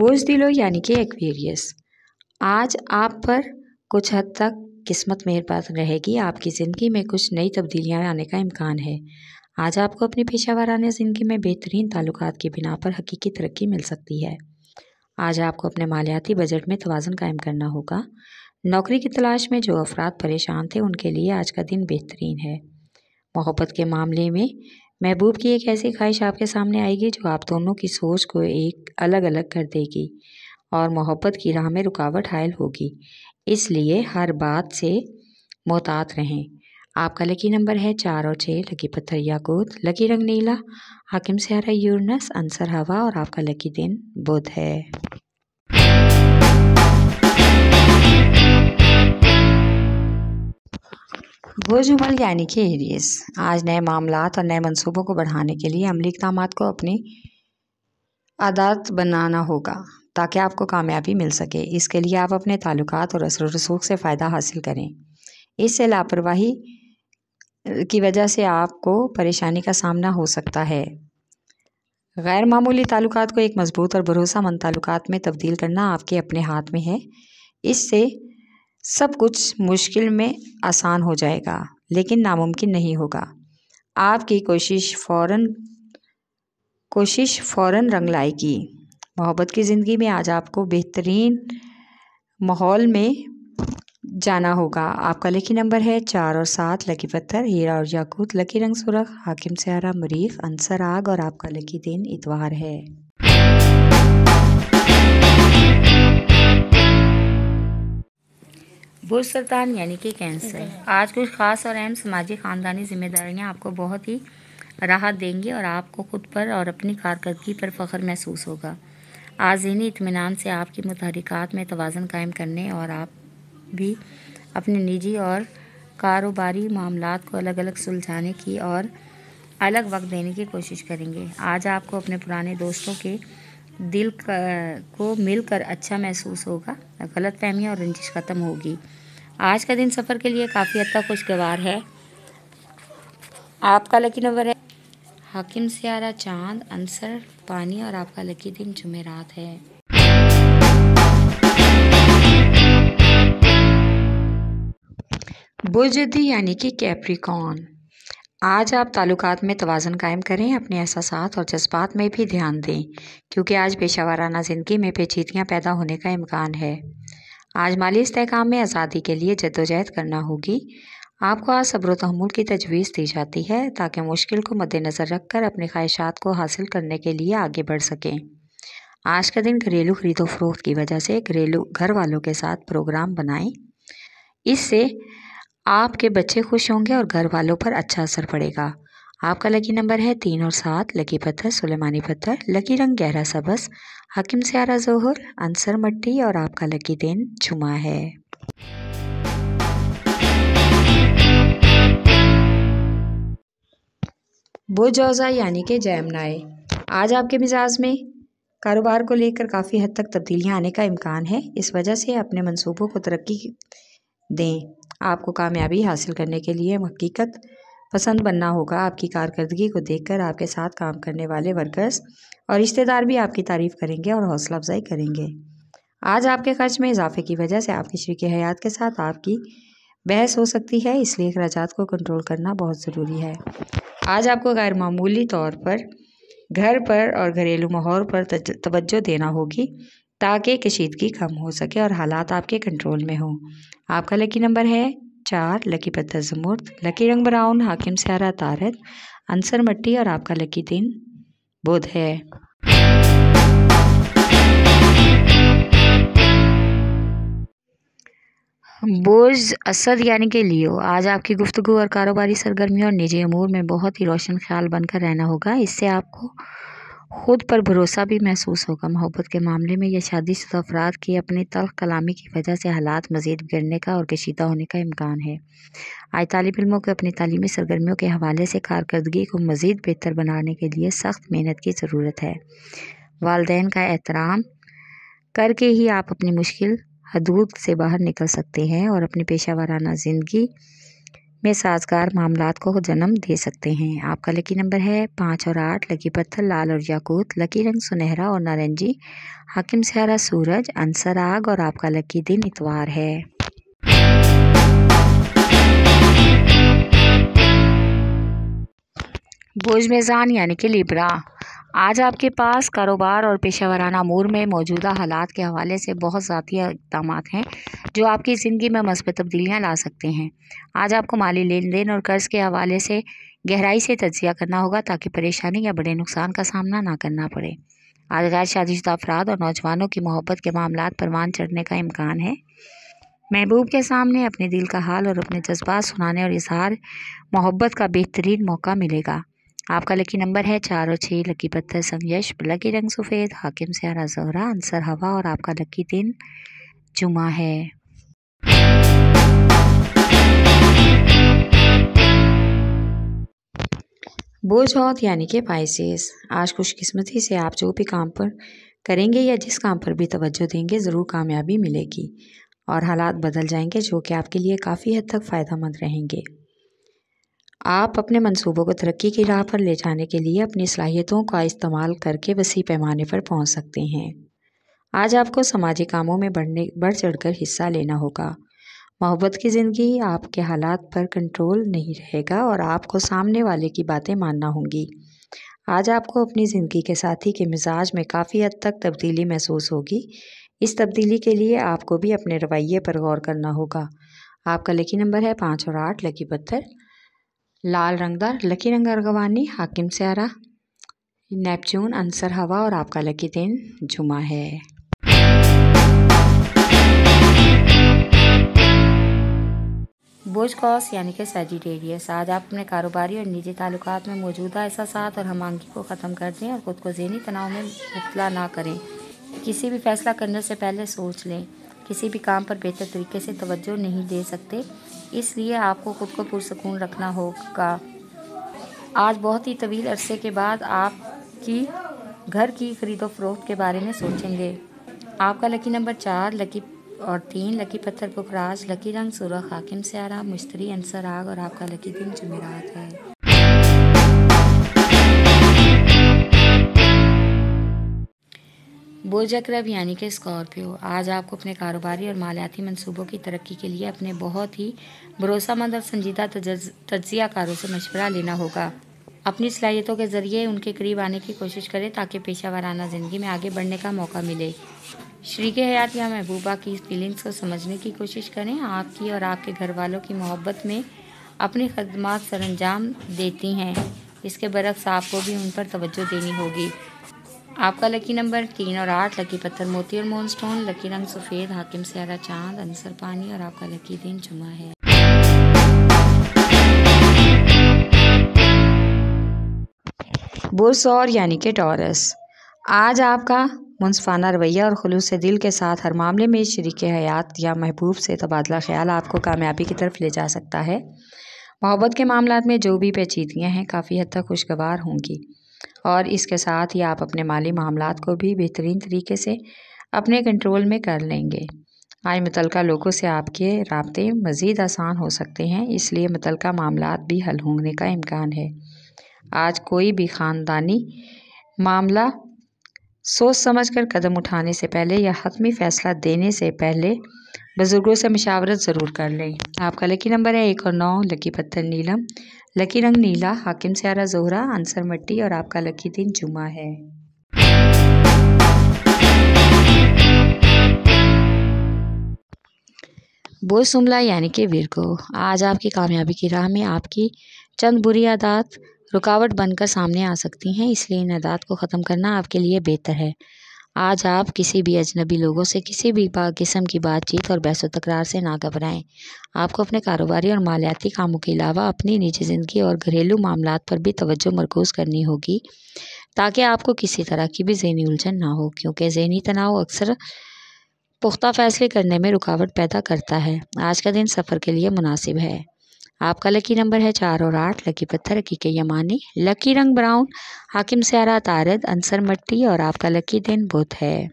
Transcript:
بوجھ دلو یعنی کہ ایکویریس، آج آپ پر کچھ حد تک قسمت مہربان رہے گی۔ آپ کی زندگی میں کچھ نئی تبدیلیاں آنے کا امکان ہے۔ آج آپ کو اپنی پیشہ ورانہ زندگی میں بہترین تعلقات کی بنا پر حقیقی ترقی مل سکتی ہے۔ آج آپ کو اپنے مالیاتی بجٹ میں توازن قائم کرنا ہوگا۔ نوکری کی تلاش میں جو افراد پریشان تھے ان کے لیے آج کا دن بہترین ہے۔ محبت کے معاملے میں محبوب کی ایک ایسی خواہش آپ کے سامنے آئے گی جو آپ دونوں کی سوچ کو ایک الگ کر دے گی اور محبت کی راہ میں رکاوٹ حائل ہوگی، اس لیے ہر بات سے محتاط رہیں۔ آپ کا لکی نمبر ہے 4 اور 6، لکی پتھر یاقوت، لکی رنگ نیلا، حاکم سیارہ یورینس، عنصر ہوا اور آپ کا لکی دن بدھ ہے۔ بوجھ عمل یعنی کہ ایریز، آج نئے معاملات اور نئے منصوبوں کو بڑھانے کے لیے عملی اقدامات کو اپنی عادات بنانا ہوگا تاکہ آپ کو کامیابی مل سکے۔ اس کے لیے آپ اپنے تعلقات اور اثر و رسوخ سے فائدہ حاصل کریں۔ اس سے لاپرواہی کی وجہ سے آپ کو پریشانی کا سامنا ہو سکتا ہے۔ غیر معمولی تعلقات کو ایک مضبوط اور بھروسہ مند تعلقات میں تبدیل کرنا آپ کے اپنے ہاتھ میں ہے۔ اس سے سب کچھ مشکل میں آسان ہو جائے گا لیکن ناممکن نہیں ہوگا۔ آپ کی کوشش فوراً رنگ لائے گی۔ محبت کی زندگی میں آج آپ کو بہترین ماحول میں جانا ہوگا۔ آپ کا لکی نمبر ہے 4 اور 7، لکی پتھر ہیرا اور یاقوت، لکی رنگ سرخ، حاکم سیارہ مریخ، عنصر آگ اور آپ کا لکی دن اتوار ہے۔ برج سرطان یعنی کہ کینسر، آج کچھ خاص اور اہم سماجی خاندانی ذمہ داریاں آپ کو بہت ہی راحت دیں گی اور آپ کو خود پر اور اپنی کارکردگی پر فخر محسوس ہوگا۔ آج ذہنی اطمینان سے آپ کی متحرکات میں توازن قائم کرنے اور آپ بھی اپنے نجی اور کاروباری معاملات کو الگ سلجھانے کی اور الگ وقت دینے کی کوشش کریں گے۔ آج آپ کو اپنے پرانے دوستوں کے دل کو مل کر اچھا محسوس ہوگا، غلط فہمیاں اور رنجش ختم ہوگی۔ آج کا دن سفر کے لیے کافی حد تک خوشگوار ہے۔ آپ کا لکی نمبر ہے حاکم سیارہ چاند، عنصر پانی اور آپ کا لکی دن جمعرات ہے۔ برج جدی یعنی کہ کیپریکارن، آج آپ تعلقات میں توازن قائم کریں، اپنے احساسات اور جذبات میں بھی دھیان دیں کیونکہ آج پیشہ ورانہ زندگی میں پیچیدگیاں پیدا ہونے کا امکان ہے۔ آج مالی استحکام میں آزادی کے لیے جدوجہد کرنا ہوگی۔ آپ کو آج صبر و تحمل کی تجویز دی جاتی ہے تاکہ مشکل کو مد نظر رکھ کر اپنی خواہشات کو حاصل کرنے کے لیے آگے بڑھ سکیں۔ آج کا دن گھریلو خرید و فروخت کی وجہ سے گھر والوں کے ساتھ پروگرام بنائیں، اس سے آپ کے بچے خوش ہوں گے اور گھر والوں پر اچھا اثر پڑے گا۔ آپ کا لکی نمبر ہے 3 اور 7، لکی پتھر سلیمانی پتھر، لکی رنگ گہرا سبز، حاکم سیارہ ظہر، عنصر مٹی اور آپ کا لکی دن جمعہ ہے۔ برج جوزا یعنی کہ جیمنائی، آج آپ کے مزاج میں کاروبار کو لے کر کافی حد تک تبدیلیاں آنے کا امکان ہے۔ اس وجہ سے اپنے منصوبوں کو ترقی دیں۔ آپ کو کامیابی حاصل کرنے کے لیے حقیقت پسند بننا ہوگا۔ آپ کی کارکردگی کو دیکھ کر آپ کے ساتھ کام کرنے والے ورکرز اور رشتہ دار بھی آپ کی تعریف کریں گے اور حوصلہ افزائی کریں گے۔ آج آپ کے خرچ میں اضافے کی وجہ سے آپ کی شریک حیات کے ساتھ آپ کی بحث ہو سکتی ہے، اس لیے اخراجات کو کنٹرول کرنا بہت ضروری ہے۔ آج آپ کو غیر معمولی طور پر گھر پر اور گھریلو ماحول پر توجہ دینا ہوگی تاکہ کشیدگی کم ہو سکے اور حالات آپ کے کنٹرول میں ہوں۔ آپ کا لکی نمبر ہے 4، لکی پتھر زمرد، لکی رنگ براؤن، حاکم سیارہ عطارد، عنصر مٹی اور آپ کا لکی دن بدھ ہے۔ برج اسد یعنی کہ لیو، آج آپ کی گفتگو اور کاروباری سرگرمیوں اور نجی امور میں بہت ہی روشن خیال بن کر رہنا ہوگا، اس سے آپ کو خود پر بھروسہ بھی محسوس ہوگا۔ محبت کے معاملے میں یا شادی شدہ افراد کی اپنی تلخ کلامی کی وجہ سے حالات مزید بگڑنے کا اور کشیدہ ہونے کا امکان ہے۔ آج طالب علموں کو اپنی تعلیمی سرگرمیوں کے حوالے سے کارکردگی کو مزید بہتر بنانے کے لیے سخت محنت کی ضرورت ہے۔ والدین کا احترام کر کے ہی آپ اپنی مشکل حدود سے باہر نکل سکتے ہیں اور اپنی پیشہ ورانہ زندگی में साजगार मामलात को जन्म दे सकते हैं। आपका लकी नंबर है 5 और 8, लकी पत्थर लाल और याकूत, लकी रंग सुनहरा और नारंगी, हाकिम सियारा सूरज, अंसर आग और आपका लकी दिन इतवार है। बोझ मेज़ान यानी कि लिब्रा, आज आपके पास कारोबार और पेशेवराना अमूर में मौजूदा हालात के हवाले से बहुत ज़ाती इक़दाम हैं जो आपकी ज़िंदगी में मस्बत तब्दीलियाँ ला सकते हैं। आज आपको माली लेन देन और कर्ज़ के हवाले से गहराई से तज्ज़िया करना होगा ताकि परेशानी या बड़े नुकसान का सामना ना करना पड़े। आज गैर शादीशुदा अफराद और नौजवानों की मोहब्बत के मामलात परवान चढ़ने का इम्कान है। महबूब के सामने अपने दिल का हाल और अपने जज्बात सुनाने और इजहार मोहब्बत का बेहतरीन मौका मिलेगा। आपका लकी नंबर है 4 और 6, लकी पत्थर संयश, लकी रंग सफ़ेद, हाकिम सियारा ज़ोहरा, अंसर हवा और आपका लकी दिन जुमा है। बोझ औत यानी कि पाइसेस, आज खुशकिस्मती से आप जो भी काम पर करेंगे या जिस काम पर भी तवज्जो देंगे ज़रूर कामयाबी मिलेगी और हालात बदल जाएंगे जो कि आपके लिए काफ़ी हद तक फ़ायदेमंद रहेंगे। आप अपने मंसूबों को तरक्की की राह पर ले जाने के लिए अपनी सलाहियतों का इस्तेमाल करके वसी पैमाने पर पहुंच सकते हैं। आज आपको समाजी कामों में बढ़ चढ़कर हिस्सा लेना होगा। मोहब्बत की ज़िंदगी आपके हालात पर कंट्रोल नहीं रहेगा और आपको सामने वाले की बातें मानना होंगी। आज आपको अपनी ज़िंदगी के साथी के मिजाज में काफ़ी हद तक तब्दीली महसूस होगी। इस तब्दीली के लिए आपको भी अपने रवैये पर गौर करना होगा। आपका लकी नंबर है 5 और 8, लकी पत्थर लाल रंगदार, लकी रंग अर्गवानी, हाकिम सियारा नेपच्यून, अंसर हवा और आपका लकी दिन जुमा है। बोझ कौस यानी कि सैजिटेरियस, आज आप अपने कारोबारी और निजी ताल्लुकात में मौजूदा एहसासात और हमआहंगी को ख़त्म कर दें और ख़ुद को ज़हनी तनाव में मुब्तला ना करें। किसी भी फैसला करने से पहले सोच लें। किसी भी काम पर बेहतर तरीके से तवज्जो नहीं दे सकते, इसलिए आपको खुद को पुरसकून रखना होगा। आज बहुत ही तवील अरसे के बाद आपकी घर की खरीदो फरोख्त के बारे में सोचेंगे। आपका लकी नंबर 4, लकी और 3, लकी पत्थर पुखराज, लकी रंग सुरख, हाकिम सियारा मुश्तरी, अंसर आग और आपका लकी दिन जुमेरात है। बोझ अकरब यानी कि स्कॉर्पियो, आज आपको अपने कारोबारी और मालियाती मंसूबों की तरक्की के लिए अपने बहुत ही भरोसामंद और संजीदा तज्ज़ियाकारों से मशवरा लेना होगा। अपनी सलाहियतों के ज़रिए उनके करीब आने की कोशिश करें ताकि पेशेवराना ज़िंदगी में आगे बढ़ने का मौका मिले। शरीके हयात या महबूबा की फीलिंग्स को समझने की कोशिश करें। आपकी और आपके घर वालों की मोहब्बत में अपनी खदमात सरअंजाम देती हैं, इसके बरक्स आपको भी उन पर तवज्जो देनी होगी। आपका लकी नंबर 3 और 8, लकी पत्थर मोती और मूनस्टोन, लकी रंग सफ़ेद, हाकिम सियारा चांद, अंसर पानी और आपका लकी दिन जुमा है। बोझ सौर यानी कि टॉरस, आज आपका मुनसफाना रवैया और खुलूस से दिल के साथ हर मामले में शरीके हयात या महबूब से तबादला ख्याल आपको कामयाबी की तरफ ले जा सकता है। मोहब्बत के मामलात में जो भी पेचीदगियाँ हैं काफ़ी हद तक खुशगवार होंगी और इसके साथ ही आप अपने माली मामलात को भी बेहतरीन तरीके से अपने कंट्रोल में कर लेंगे। आज मुतल्लिका लोगों से आपके राब्ते मज़ीद आसान हो सकते हैं, इसलिए मुतल्लिका मामलात भी हल होने का इम्कान है। आज कोई भी ख़ानदानी मामला सोच समझकर कदम उठाने से पहले या हतमी फ़ैसला देने से पहले बुज़ुर्गों से मशावरत ज़रूर कर लें। आपका लकी नंबर है 1 और 9, लकी पत्थर नीलम, लकी रंग नीला, हाकिम सियारा ज़ोहरा, अंसर मट्टी और आपका लकी दिन जुमा है। बोझ सुमला यानी कि विरगो, आज आपकी कामयाबी की राह में आपकी चंद बुरी आदत रुकावट बनकर सामने आ सकती हैं, इसलिए इन आदत को ख़त्म करना आपके लिए बेहतर है। आज आप किसी भी अजनबी लोगों से किसी भी किस्म की बातचीत और बहस व तकरार से ना घबराएं। आपको अपने कारोबारी और मालियाती कामों के अलावा अपनी निजी ज़िंदगी और घरेलू मामलात पर भी तवज्जो मरकूज़ करनी होगी ताकि आपको किसी तरह की भी ज़हनी उलझन ना हो, क्योंकि ज़हनी तनाव अक्सर पुख्ता फ़ैसले करने में रुकावट पैदा करता है। आज का दिन सफ़र के लिए मुनासिब है। आपका लकी नंबर है 4 और 8, लकी पत्थर हकीके यमानी, लकी रंग ब्राउन, हाकिम सियारा तारद, अंसर मट्टी और आपका लकी दिन बुध है।